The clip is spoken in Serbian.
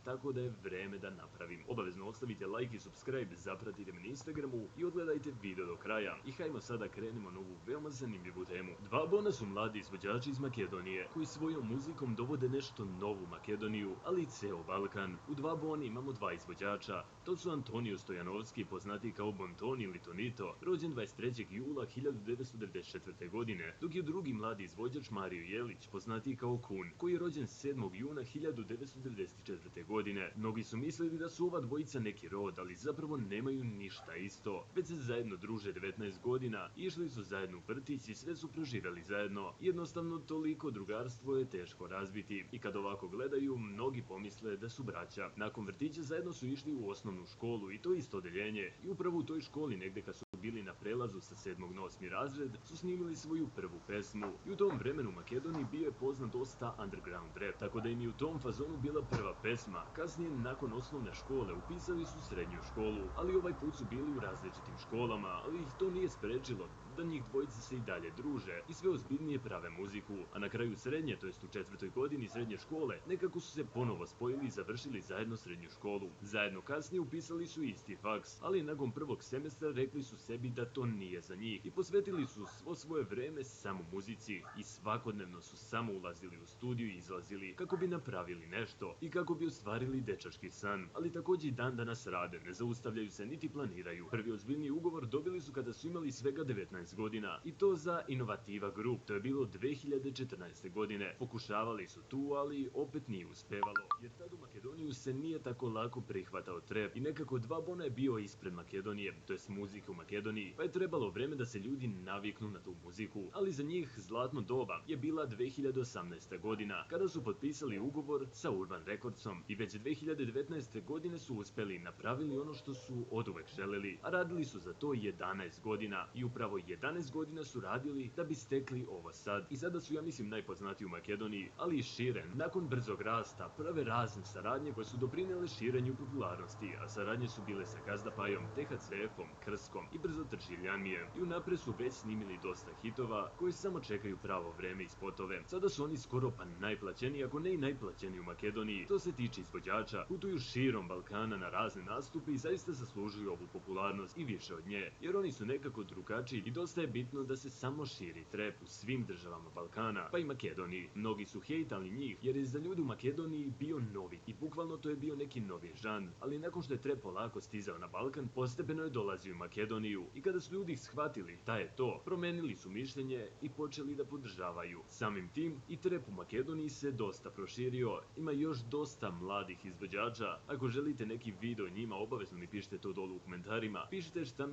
tako da je vreme da napravim. Obavezno ostavite like i subscribe, zapratite me na Instagramu i odgledajte video do kraja. I hajmo sada krenimo na ovu veoma zanimljivu temu. Dva Bona su mladi izvođači iz Makedonije, koji svojom muzikom dovode nešto novu Makedoniju, ali i ceo Balkan. U Dva Boni imamo dva izvođača. To su Antonio Stojanovski, poznati kao Bonton ili Tonito, rođen 23. jula 1994. godine, dok je drugi mladi izvođač Mario Jelić, poznati kao Kun, koji je rođen 7. juna 1994. godine. Mnogi su mislili da su ova dvojica neki rod, ali zapravo nemaju ništa isto. Već se zajedno druže 19 godina, išli su zajedno u vrtić i sve su proživjeli zajedno. Jednostavno, toliko drugarstvo je teško razbiti. I kad ovako gledaju, mnogi pomisle da su braća. Nakon vrtića zajedno su išli u osnovnu školu i to isto odeljenje. I upravo u toj školi, negde kad su bili na prelazu sa 7. na 8. razred, su snimili svoju prvu pesmu. I u tom vremenu u Makedoniji bio je poznat dosta underground rap, tako da im je u tom fazonu bila prva pesma. Kasnije, nakon osnovne škole, upisali su srednju školu, ali ovaj put su bili u različitim školama, ali ih to nije sprečilo da njih dvojice se i dalje druže i sve ozbiljnije prave muziku. A na kraju srednje, to jest u 4. godini srednje škole, nekako su se ponovo spojili i završili zajedno srednju školu. Zajedno kasnije upisali su isti faks, ali nakon prvog semestra rekli su sebi da to nije za njih i posvetili su svo svoje vreme samo muzici i svakodnevno su samo ulazili u studiju i izlazili kako bi napravili nešto i kako bi ostvarili dečački san. Ali takođe i dan danas rade, ne zaustavljaju se niti planiraju. Prvi ozbiljni ugovor dobili su kada su imali svega 19 godina i to za Inovativa Group. To je bilo 2014. godine. Pokušavali su tu, ali opet nije uspevalo, jer tad u Makedoniju se nije tako lako prihvatao trap i nekako Dva Bona je bio ispred Makedonije, to jest muzike u Makedoniji, pa je trebalo vreme da se ljudi naviknu na tu muziku. Ali za njih zlatno doba je bila 2018. godina, kada su potpisali ugovor sa Urban Recordsom i već 2019. godine su uspeli i napravili ono što su oduvek želeli, a radili su za to 11 godina i upravo 11 godina su radili da bi stekli ovo sad. I sada su, ja mislim, najpoznatiji u Makedoniji, ali i šire. Nakon brzog rasta prave razne saradnje koje su doprinele širenju popularnosti, a saradnje su bile sa Gazda Pajom, THCF-om, Krskom i Brzo trži Ljanmije. I unapred su već snimili dosta hitova koji samo čekaju pravo vreme i spotove. Sada su oni skoro pa najplaćeniji, ako ne i najplaćeniji u Makedoniji. To se tiče izvođača, putuju širom Balkana na razne nastupe i zaista zaslužuju ovu popularnost i više od nje, jer oni su nekako drugačiji i dosta je bitno da se samo širi trap u svim državama Balkana, pa i Makedoniji. Mnogi su hejtali njih jer je za ljudi u Makedoniji bio novi i bukvalno to je bio neki novi žanr, ali nakon što je trap polako stizao na Balkan, postepeno je dolazio u Makedoniju i kada su ljudi shvatili da je to, promenili su mišljenje i počeli da podržavaju. Samim tim i trap u Makedoniji se dosta proširio, ima još dosta mladih izvođača. Ako želite neki video o njima, obavezno mi pišite to dole u komentarima, pišite šta